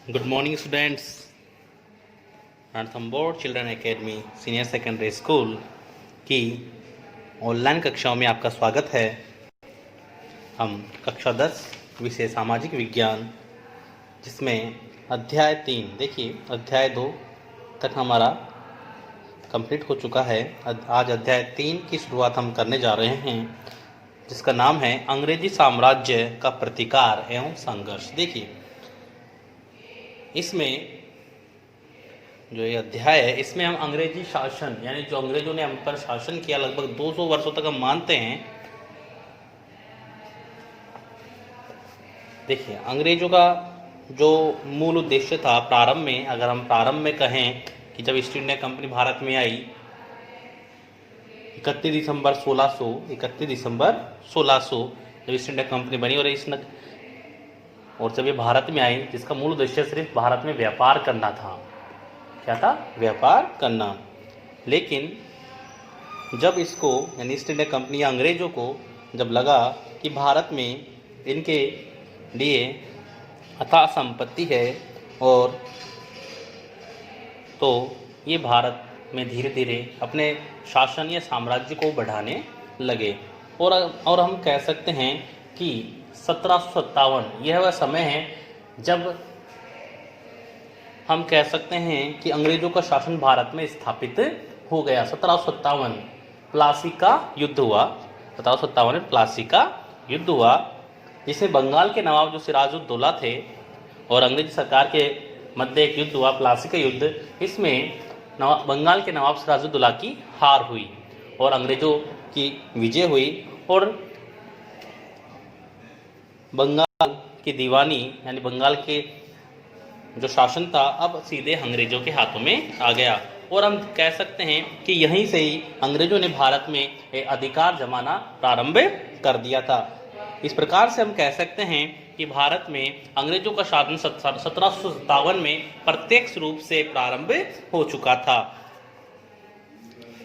Good morning, students. Ranthambore children academy senior secondary school की online कक्षाओं में आपका स्वागत है। हम कक्षा 10 विषय सामाजिक विज्ञान, जिसमें अध्याय 3 देखिए अध्याय 2 तक हमारा कंप्लीट हो चुका है। आज अध्याय 3 की शुरुआत हम करने जा रहे हैं, जिसका नाम है अंग्रेजी साम्राज्य का प्रतिकार एवं संघर्ष। देखिए इसमें जो ये अध्याय है, इसमें हम अंग्रेजी शासन यानी जो अंग्रेजों ने हम पर शासन किया लगभग 200 वर्षों तक हम मानते हैं। देखिए अंग्रेजों का जो मूल उद्देश्य था प्रारंभ में, अगर हम प्रारंभ में कहें कि जब ईस्ट इंडिया कंपनी भारत में आई 31 दिसंबर 1600 जब ईस्ट इंडिया कंपनी बनी और जब ये भारत में आई, जिसका मूल उद्देश्य सिर्फ भारत में व्यापार करना था। क्या था? व्यापार करना। लेकिन जब इसको यानी ईस्ट इंडिया कंपनी या अंग्रेजों को जब लगा कि भारत में इनके लिए अथाह संपत्ति है और तो ये भारत में धीरे धीरे अपने शासन या साम्राज्य को बढ़ाने लगे। और हम कह सकते हैं कि 1757 यह वह समय है जब हम कह सकते हैं कि अंग्रेजों का शासन भारत में स्थापित हो गया। 1757 प्लासी का युद्ध हुआ। 1757 में प्लासी का युद्ध हुआ, जिसमें बंगाल के नवाब जो सिराजुद्दौला थे और अंग्रेजी सरकार के मध्य एक युद्ध हुआ, प्लासी का युद्ध। इसमें बंगाल के नवाब सिराजुद्दौला की हार हुई और अंग्रेजों की विजय हुई और बंगाल की दीवानी यानी बंगाल के जो शासन था अब सीधे अंग्रेजों के हाथों में आ गया। और हम कह सकते हैं कि यहीं से ही अंग्रेजों ने भारत में अधिकार जमाना प्रारंभ कर दिया था। इस प्रकार से हम कह सकते हैं कि भारत में अंग्रेजों का शासन 1757 में प्रत्यक्ष रूप से प्रारंभ हो चुका था।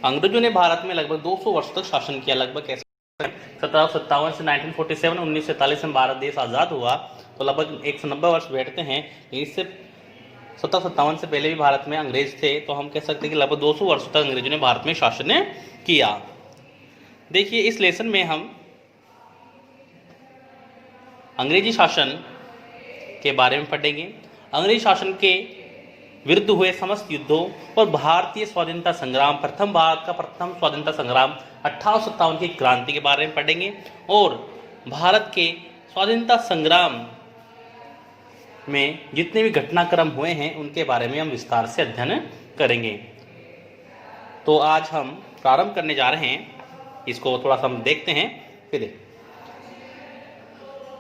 अंग्रेजों ने भारत में लगभग 200 वर्ष तक शासन किया। लगभग 1757 से 1947 1947 में भारत देश आज़ाद हुआ, तो लगभग 190 वर्ष बैठते हैं। इससे 1757 से पहले भी भारत में अंग्रेज थे, तो हम कह सकते हैं कि लगभग 200 वर्षों तक अंग्रेजों ने भारत में शासन किया। देखिए इस लेसन में हम अंग्रेजी शासन के बारे में पढ़ेंगे। अंग्रेजी शासन के विरुद्ध हुए समस्त युद्धों और भारतीय स्वाधीनता संग्राम, भारत का प्रथम स्वाधीनता संग्राम 1857 की क्रांति के बारे में पढ़ेंगे और भारत के स्वाधीनता संग्राम में जितने भी घटनाक्रम हुए हैं उनके बारे में हम विस्तार से अध्ययन करेंगे। तो आज हम प्रारंभ करने जा रहे हैं, इसको थोड़ा सा हम देखते हैं। फिर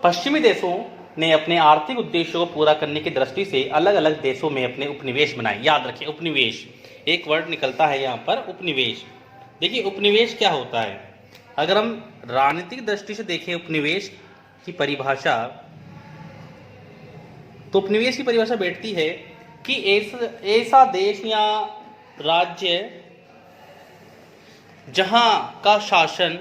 पश्चिमी देशों ने अपने आर्थिक उद्देश्यों को पूरा करने की दृष्टि से अलग अलग देशों में अपने उपनिवेश बनाए। याद रखिए उपनिवेश, एक वर्ड निकलता है यहाँ पर उपनिवेश। देखिए उपनिवेश क्या होता है? अगर हम राजनीतिक दृष्टि से देखें उपनिवेश की परिभाषा, तो उपनिवेश की परिभाषा बैठती है कि ऐसा देश या राज्य जहां का शासन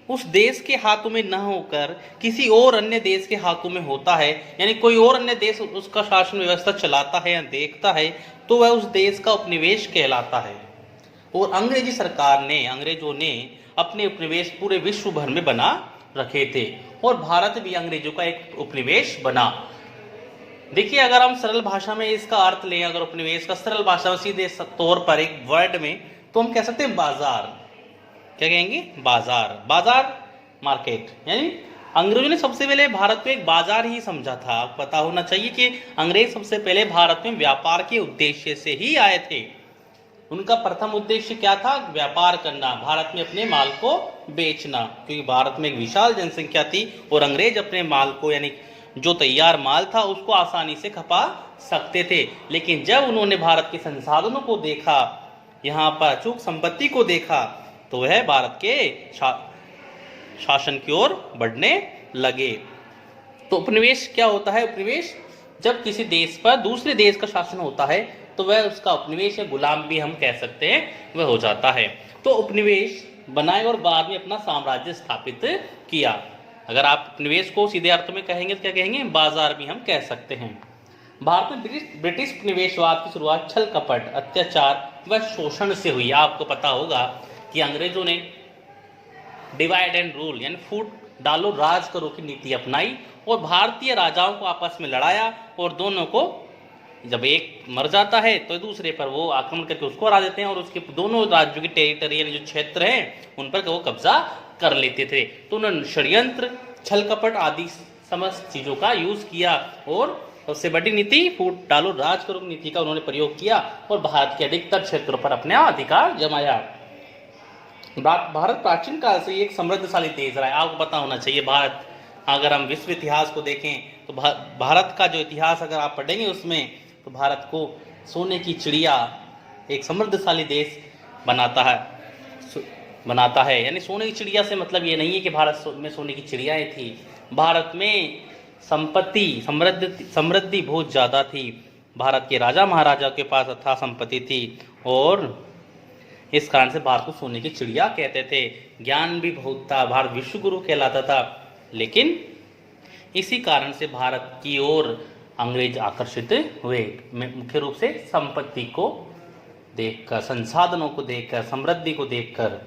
उस देश के हाथों में न होकर किसी और अन्य देश के हाथों में होता है, यानी कोई और अन्य देश उसका शासन व्यवस्था चलाता है या देखता है, तो वह उस देश का उपनिवेश कहलाता है। और अंग्रेजों ने अपने उपनिवेश पूरे विश्व भर में बना रखे थे और भारत भी अंग्रेजों का एक उपनिवेश बना। देखिए अगर हम सरल भाषा में इसका अर्थ लें, अगर उपनिवेश का सरल भाषा में सीधे तौर पर एक वर्ड में, तो हम कह सकते हैं बाजार। क्या कहेंगे? बाजार मार्केट। यानी अंग्रेजों ने सबसे पहले भारत को एक बाजार ही समझा था। आपको पता होना चाहिए कि अंग्रेज सबसे पहले भारत में व्यापार के उद्देश्य से ही आए थे। उनका प्रथम उद्देश्य क्या था? व्यापार करना, भारत में अपने माल को बेचना, क्योंकि भारत में एक विशाल जनसंख्या थी और अंग्रेज अपने माल को यानी जो तैयार माल था उसको आसानी से खपा सकते थे। लेकिन जब उन्होंने भारत के संसाधनों को देखा, यहाँ पर अचूक संपत्ति को देखा, तो वह भारत के शासन की ओर बढ़ने लगे। तो उपनिवेश क्या होता है? उपनिवेश जब किसी देश पर दूसरे देश का शासन होता है तो वह उसका उपनिवेश या गुलाम भी हम कह सकते हैं वह हो जाता है। तो उपनिवेश बनाए और बाद में अपना साम्राज्य स्थापित किया। अगर आप उपनिवेश को सीधे अर्थ में कहेंगे तो क्या कहेंगे? बाजार भी हम कह सकते हैं। भारत में ब्रिटिश निवेशवाद की शुरुआत छल कपट, अत्याचार व शोषण से हुई। आपको पता होगा कि अंग्रेजों ने डिवाइड एंड रूल यानी फूट डालो राज करो की नीति अपनाई और भारतीय राजाओं को आपस में लड़ाया, और दोनों को जब एक मर जाता है तो दूसरे पर वो आक्रमण करके उसको हरा देते हैं और उसके दोनों राज्यों की टेरिटरी यानी जो क्षेत्र हैं उन पर वो कब्जा कर लेते थे। तो उन्होंने षड्यंत्र, छल कपट आदि समस्त चीजों का यूज किया और सबसे बड़ी नीति फूट डालो राज करो नीति का उन्होंने प्रयोग किया और भारत के अधिकतर क्षेत्रों पर अपना अधिकार जमाया। भारत प्राचीन काल से एक समृद्धशाली देश रहा है। आपको पता होना चाहिए, भारत अगर हम विश्व इतिहास को देखें तो भारत का जो इतिहास अगर आप पढ़ेंगे उसमें तो भारत को सोने की चिड़िया, एक समृद्धशाली देश बनाता है। यानी सोने की चिड़िया से मतलब ये नहीं है कि भारत में सोने की चिड़ियाएं थी, भारत में संपत्ति समृद्धि बहुत ज़्यादा थी। भारत के राजा महाराजा के पास अथाह संपत्ति थी और इस कारण से भारत को सोने की चिड़िया कहते थे। ज्ञान भी बहुत था, भारत विश्व गुरु कहलाता था। लेकिन इसी कारण से भारत की ओर अंग्रेज आकर्षित हुए, मुख्य रूप से संपत्ति को देखकर, संसाधनों को देखकर, समृद्धि को देखकर।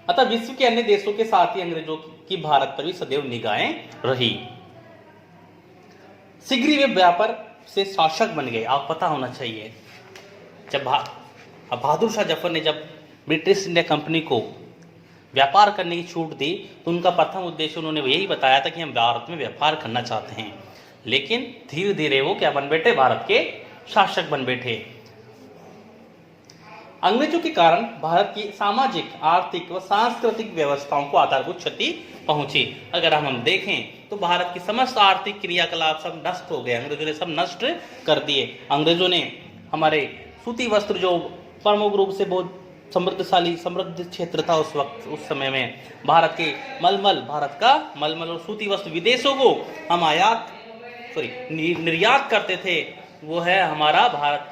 अतः विश्व के अन्य देशों के साथ ही अंग्रेजों की भारत पर भी सदैव निगाहें रही। शीघ्र वे व्यापार से शासक बन गए। आप पता होना चाहिए, जब बहादुर शाह जफर ने जब ब्रिटिश इंडिया कंपनी को व्यापार करने की छूट दी तो उनका प्रथम उद्देश्य उन्होंने यही बताया था कि हम भारत में व्यापार करना चाहते हैं। लेकिन धीरे धीरे वो क्या बन बैठे, भारत के शासक बन बैठे। अंग्रेजों के कारण भारत की सामाजिक, आर्थिक व सांस्कृतिक व्यवस्थाओं को आधारभूत क्षति पहुंची। अगर हम देखें तो भारत की समस्त आर्थिक क्रियाकलाप सब नष्ट हो गए, अंग्रेजों ने सब नष्ट कर दिए। अंग्रेजों ने हमारे सूती वस्त्र, जो प्रमुख रूप से बहुत समृद्ध क्षेत्र था उस वक्त, उस समय में भारत का मलमल और सूती वस्त्र विदेशों को हम निर्यात करते थे। वो है हमारा भारत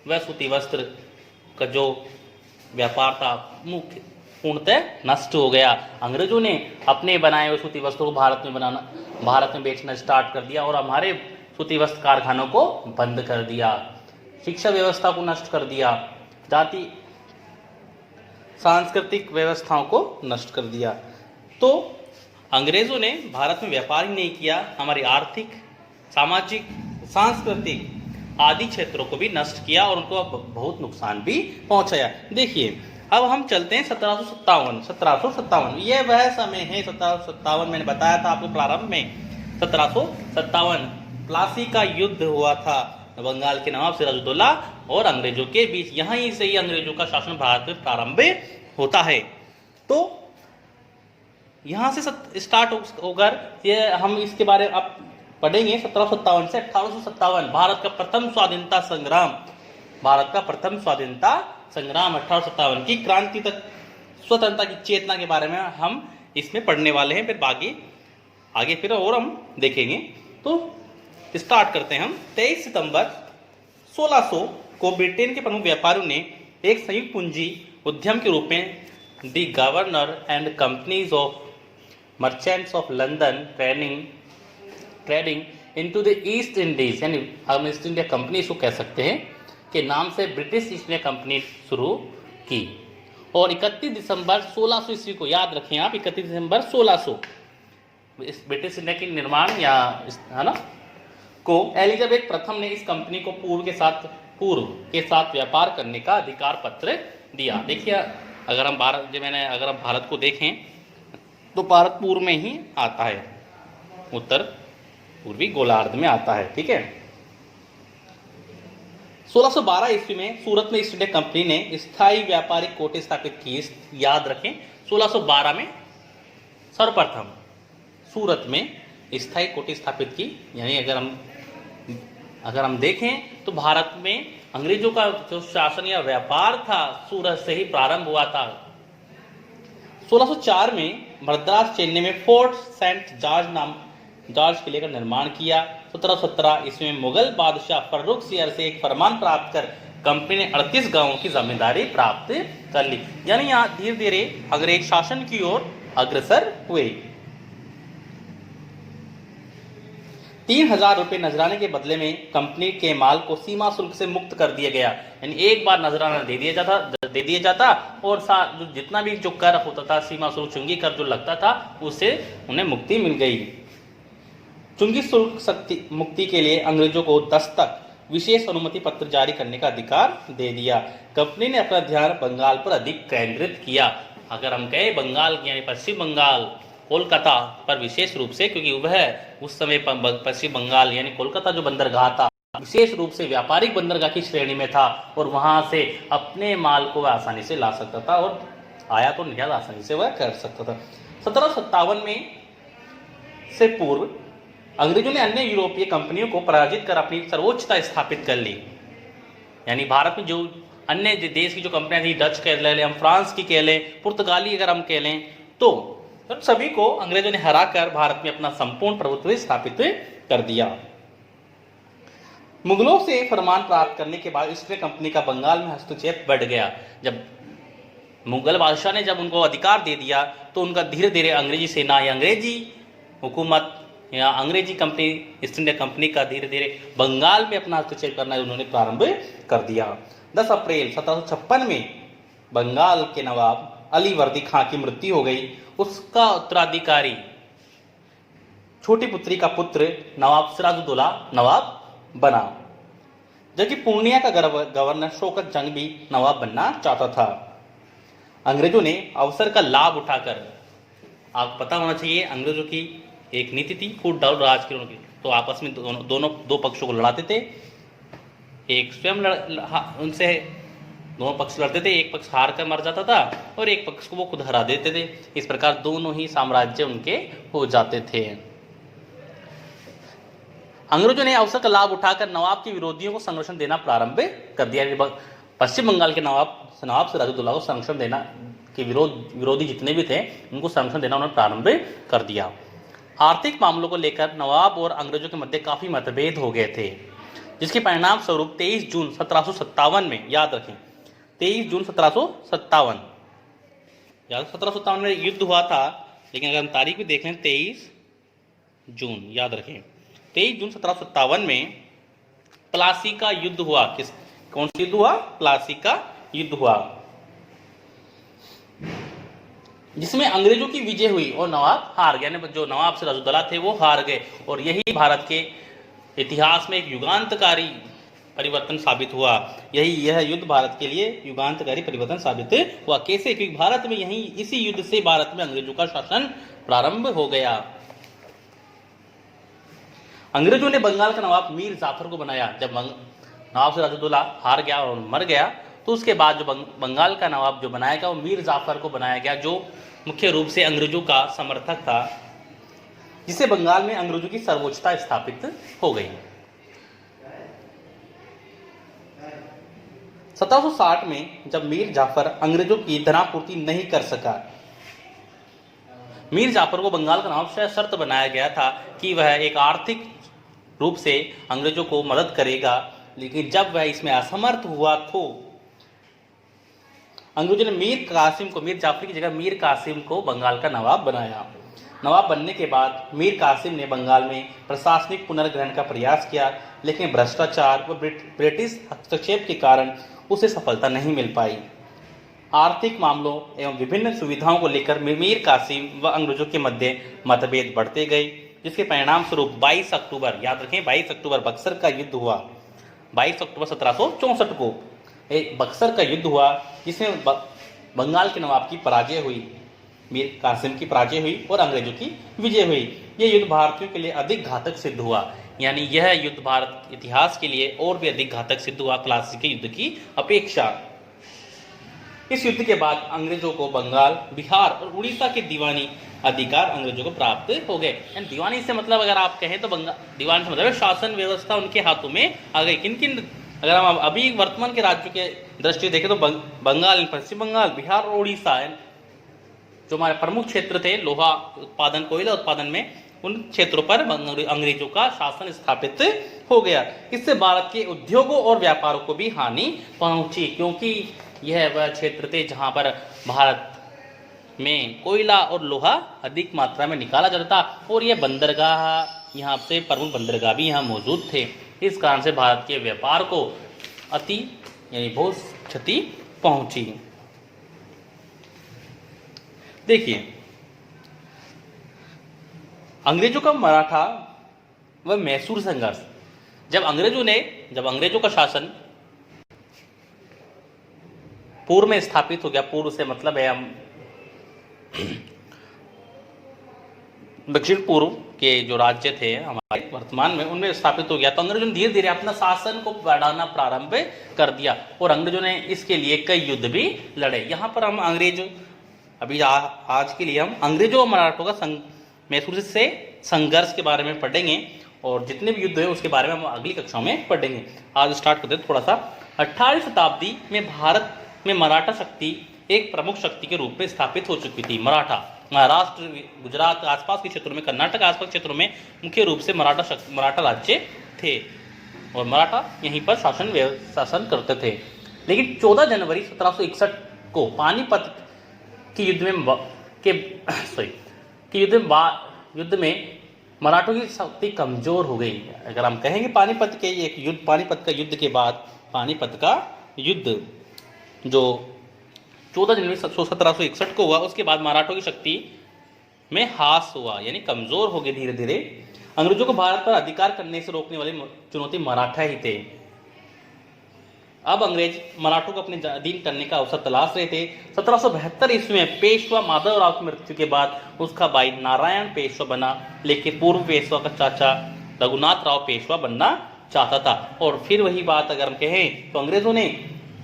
व सूती वस्त्र का जो व्यापार था मुख्य पूर्णतः नष्ट हो गया। अंग्रेजों ने अपने बनाए हुए सूती वस्त्रों को भारत में बेचना स्टार्ट कर दिया और हमारे सूती वस्त्र कारखानों को बंद कर दिया, शिक्षा व्यवस्था को नष्ट कर दिया, जाति सांस्कृतिक व्यवस्थाओं को नष्ट कर दिया। तो अंग्रेजों ने भारत में व्यापार ही नहीं किया, हमारी आर्थिक, सामाजिक, सांस्कृतिक आदि क्षेत्रों को भी नष्ट किया और उनको बहुत नुकसान भी पहुंचाया। देखिए, अब हम चलते हैं 1757। यह वह समय है 1757, मैंने बताया था आपको प्रारंभ में। 1757 प्लासी का युद्ध हुआ था बंगाल के नवाब सिराजुद्दौला और अंग्रेजों के बीच। यहीं से ही अंग्रेजों का शासन भारत में प्रारंभ होता है। तो यहां से स्टार्ट होकर ये हम इसके बारे में अब पढ़ेंगे। 1757 से 1857 भारत का प्रथम स्वाधीनता संग्राम 1857 की क्रांति तक स्वतंत्रता की चेतना के बारे में हम इसमें पढ़ने वाले हैं। फिर आगे फिर और हम देखेंगे। तो स्टार्ट करते हैं हम। 23 सितंबर 1600 को ब्रिटेन के प्रमुख व्यापारियों ने एक संयुक्त पूंजी उद्यम के रूप में the governor and companies of merchants of London trading into the east Indies, यानी हम ईस्ट इंडिया कंपनी इसको कह सकते हैं, के नाम से ब्रिटिश ईस्ट इंडिया कंपनी शुरू की। और 31 दिसंबर 1600 ईस्वी को, याद रखें आप, 31 दिसंबर 1600 इस ब्रिटिश इंडिया के निर्माण है ना को एलिजाबेथ प्रथम ने इस कंपनी को पूर्व के साथ व्यापार करने का अधिकार पत्र दिया। देखिए, अगर हम भारत को देखें तो भारत पूर्व में ही आता है, उत्तर पूर्वी गोलार्ध में आता है। ठीक है। 1612 ईस्वी में सूरत में ईस्ट इंडिया कंपनी ने स्थायी व्यापारिक कोटे स्थापित किए। याद रखें, 1612 में सर्वप्रथम सूरत में स्थायी कोटे स्थापित की। यानी अगर हम देखें तो भारत में अंग्रेजों का जो शासन या व्यापार था सूरत से ही प्रारंभ हुआ था। 1604 में मद्रास चेन्नई में फोर्ट सेंट जॉर्ज किले का निर्माण किया। 1717 ईस्वी में मुगल बादशाह फर्रुख सियर से एक फरमान प्राप्त कर कंपनी ने 38 गांवों की जिम्मेदारी प्राप्त कर ली। यानी यहाँ धीरे धीरे अंग्रेज शासन की ओर अग्रसर हुए। 3,000 रुपये नजराने के बदले में कंपनी के माल को सीमा शुल्क से मुक्त कर दिया गया। यानी एक बार नजराना दे दिया जाता और जो जितना भी जो कर होता था, सीमा शुल्क, चुंगी कर जो लगता था, उससे उन्हें मुक्ति मिल गई। चुंगी शुल्क मुक्ति के लिए अंग्रेजों को दस्तक विशेष अनुमति पत्र जारी करने का अधिकार दे दिया। कंपनी ने अपना ध्यान बंगाल पर अधिक केंद्रित किया। अगर हम कहें बंगाल यानी पश्चिम बंगाल, कोलकाता पर विशेष रूप से, क्योंकि वह उस समय पश्चिम बंगाल यानी कोलकाता जो बंदरगाह था विशेष रूप से व्यापारिक बंदरगाह की श्रेणी में था और वहां से अपने माल को वह आसानी से ला सकता था और आयात और निर्यात आसानी से वह कर सकता था। 1757 में से पूर्व अंग्रेजों ने अन्य यूरोपीय कंपनियों को पराजित कर अपनी सर्वोच्चता स्थापित कर ली। यानी भारत में जो अन्य देश की जो कंपनियां थी, डच कह लें, हम फ्रांस की कह लें, पुर्तगाली अगर हम कह लें, तो सभी को अंग्रेजों ने हराकर भारत में अपना संपूर्ण प्रभुत्व स्थापित कर दिया। मुगलों से फरमान प्राप्त करने के बाद ईस्ट इंडिया कंपनी का बंगाल में हस्तक्षेप बढ़ गया। जब मुगल बादशाह ने जब उनको अधिकार दे दिया तो उनका धीरे धीरे अंग्रेजी सेना या अंग्रेजी हुकूमत या अंग्रेजी कंपनी, ईस्ट इंडिया कंपनी का धीरे धीरे बंगाल में अपना हस्तक्षेप करना उन्होंने प्रारंभ कर दिया। 10 अप्रैल 1756 में बंगाल के नवाब अली वर्दी खां की मृत्यु हो गई। उसका उत्तराधिकारी छोटी पुत्री का पुत्र नवाब सिराजुद्दौला नवाब बना, जबकि पूर्णिया का गवर्नर शौकत जंग भी नवाब बनना चाहता था। अंग्रेजों ने अवसर का लाभ उठाकर, आप पता होना चाहिए अंग्रेजों की एक नीति थी फूट डाउन राज की, तो आपस में दो पक्षों को लड़ाते थे। एक स्वयं उनसे दोनों पक्ष लड़ते थे, एक पक्ष हार कर मर जाता था और एक पक्ष को वो खुद हरा देते थे। इस प्रकार दोनों ही साम्राज्य उनके हो जाते थे। अंग्रेजों ने अवसर का लाभ उठाकर नवाब के विरोधियों को संरक्षण देना प्रारंभ कर दिया। पश्चिम बंगाल के नवाब सिराजुद्दौला को संरक्षण देना के विरोधी जितने भी थे उनको संरक्षण देना उन्होंने प्रारंभ कर दिया। आर्थिक मामलों को लेकर नवाब और अंग्रेजों के मध्य काफी मतभेद हो गए थे, जिसके परिणाम स्वरूप 23 जून 1757 में, याद रखें 23 जून 1757 में युद्ध हुआ था। लेकिन अगर हम तारीख भी देख लें 23 जून, याद रखें 23 जून 1757 में प्लासी का युद्ध हुआ। कौन सा युद्ध हुआ? प्लासी का युद्ध हुआ, जिसमें अंग्रेजों की विजय हुई और नवाब हार गए। यानी जो नवाब सिराजुद्दौला थे वो हार गए और यही भारत के इतिहास में एक युगांतकारी परिवर्तन साबित हुआ। यह युद्ध भारत के लिए युगांतकारी परिवर्तन साबित हुआ। कैसे? क्योंकि भारत में इसी युद्ध से भारत में अंग्रेजों का शासन प्रारंभ हो गया। अंग्रेजों ने बंगाल का नवाब मीर जाफर को बनाया। जब नवाब सिराजुद्दौला हार गया और मर गया तो उसके बाद जो बंगाल का नवाब जो बनाया गया वो मीर जाफर को बनाया गया, जो मुख्य रूप से अंग्रेजों का समर्थक था, जिससे बंगाल में अंग्रेजों की सर्वोच्चता स्थापित हो गई। 1760 में जब मीर जाफर अंग्रेजों की धनापूर्ति नहीं कर सका, मीर जाफर को बंगाल का नवाब शर्त बनाया गया था कि वह एक आर्थिक रूप से अंग्रेजों को मदद करेगा, लेकिन जब वह इसमें असमर्थ हुआ तो अंग्रेजों ने मीर जाफर की जगह मीर कासिम को बंगाल का नवाब बनाया। नवाब बनने के बाद मीर कासिम ने बंगाल में प्रशासनिक पुनर्ग्रहण का प्रयास किया, लेकिन भ्रष्टाचार व ब्रिटिश हस्तक्षेप के कारण उसे सफलता नहीं मिल पाई। आर्थिक मामलों एवं विभिन्न सुविधाओं को लेकर मीर कासिम व अंग्रेजों के मध्य मतभेद बढ़ते गए, जिसके परिणाम स्वरूप 22 अक्टूबर, याद रखें 22 अक्टूबर बक्सर का युद्ध हुआ। 22 अक्टूबर 1764 को एक बक्सर का युद्ध हुआ, जिसमें बंगाल के नवाब की पराजय हुई, मीर कासिम की पराजय हुई और अंग्रेजों की विजय हुई। यह युद्ध भारतीयों के लिए अधिक घातक सिद्ध हुआ। यानी यह युद्ध भारत इतिहास के लिए और भी अधिक घातक सिद्ध हुआ प्लासी के युद्ध की अपेक्षा। इस युद्ध के बाद अंग्रेजों को बंगाल, बिहार और उड़ीसा के दीवानी अधिकार अंग्रेजों को प्राप्त हो गए। दीवानी से मतलब अगर आप कहें तो दीवानी से मतलब शासन व्यवस्था उनके हाथों में आ गई। किन अगर हम अभी वर्तमान के राज्यों के दृष्टि देखें तो बंगाल, पश्चिम बंगाल, बिहार और उड़ीसा जो हमारे प्रमुख क्षेत्र थे लोहा उत्पादन, कोयला उत्पादन में, उन क्षेत्रों पर अंग्रेजों का शासन स्थापित हो गया। इससे भारत के उद्योगों और व्यापारों को भी हानि पहुंची, क्योंकि यह वह क्षेत्र थे जहां पर भारत में कोयला और लोहा अधिक मात्रा में निकाला जाता था और यह बंदरगाह यहाँ से प्रमुख बंदरगाह भी यहाँ मौजूद थे। इस कारण से भारत के व्यापार को अति यानी बहुत क्षति पहुंची। देखिए, अंग्रेजों का मराठा व मैसूर संघर्ष, जब अंग्रेजों का शासन पूर्व में स्थापित हो गया, पूर्व से मतलब है हम दक्षिण पूर्व के जो राज्य थे हमारे वर्तमान में, उनमें स्थापित हो गया, तो अंग्रेजों ने धीरे धीरे अपना शासन को बढ़ाना प्रारंभ कर दिया और अंग्रेजों ने इसके लिए कई युद्ध भी लड़े। यहाँ पर हम आज के लिए हम अंग्रेजों और मराठों का मैसूर से संघर्ष के बारे में पढ़ेंगे और जितने भी युद्ध है उसके बारे में हम अगली कक्षाओं में पढ़ेंगे। आज स्टार्ट करते हैं थोड़ा सा। 18वीं शताब्दी में भारत में मराठा शक्ति एक प्रमुख शक्ति के रूप में स्थापित हो चुकी थी। मराठा महाराष्ट्र, गुजरात आसपास के क्षेत्रों में, कर्नाटक आसपास के क्षेत्रों में मुख्य रूप से मराठा राज्य थे और मराठा यहीं पर शासन करते थे। लेकिन 14 जनवरी 1761 को पानीपत के युद्ध में मराठों की शक्ति कमजोर हो गई। अगर हम कहेंगे पानीपत का युद्ध के बाद, पानीपत का युद्ध जो 14 जनवरी 1761 को हुआ, उसके बाद मराठों की शक्ति में ह्रास हुआ, यानी कमजोर हो गए धीरे धीरे। अंग्रेजों को भारत पर अधिकार करने से रोकने वाली चुनौती मराठा ही थे। अब अंग्रेज मराठों को अपने अधीन करने का अवसर तलाश रहे थे। 1772 ईस्वी में पेशवा माधवराव की मृत्यु के बाद उसका भाई नारायण पेशवा बना, लेकिन पूर्व पेशवा का चाचा रघुनाथ राव पेशवा बनना चाहता था। और फिर वही बात अगर हम कहें तो अंग्रेजों ने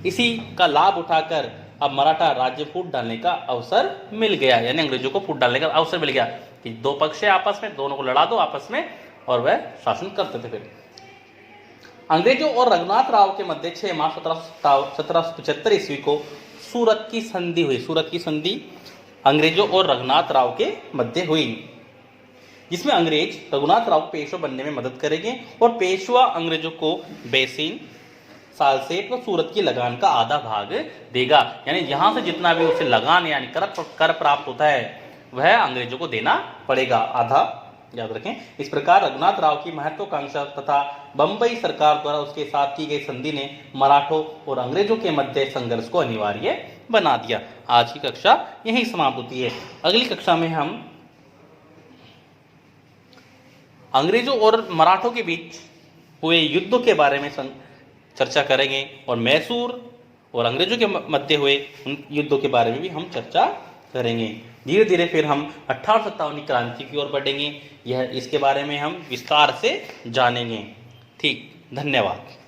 इसी का लाभ उठाकर अब मराठा राज्य फूट डालने का अवसर मिल गया, यानी अंग्रेजों को फूट डालने का अवसर मिल गया कि दो पक्ष है आपस में, दोनों को लड़ा दो आपस में और वह शासन करते थे। फिर अंग्रेजों और रघुनाथ राव के मध्य 6 मार्च 1775 ईस्वी को सूरत की संधि हुई। सूरत की संधि अंग्रेजों और रघुनाथ राव के मध्य हुई, जिसमें अंग्रेज रघुनाथ राव पेशवा बनने में मदद करेंगे और पेशवा अंग्रेजों को बेसिन, सालसेट व सूरत की लगान का आधा भाग देगा। यानी यहां से जितना भी उसे लगान यानी कर प्राप्त होता है वह अंग्रेजों को देना पड़ेगा, आधा, याद रखें। इस प्रकार रघुनाथ राव की महत्वाकांक्षा तथा बंबई सरकार द्वारा उसके साथ की गई संधि ने मराठों और अंग्रेजों के मध्य संघर्ष को अनिवार्य बना दिया। आज की कक्षा यहीं समाप्त होती है। अगली कक्षा में हम अंग्रेजों और मराठों के बीच हुए युद्धों के बारे में चर्चा करेंगे और मैसूर और अंग्रेजों के मध्य हुए उन युद्धों के बारे में भी हम चर्चा करेंगे। धीरे धीरे फिर हम 1857 क्रांति की ओर बढ़ेंगे। इसके बारे में हम विस्तार से जानेंगे। ठीक, धन्यवाद।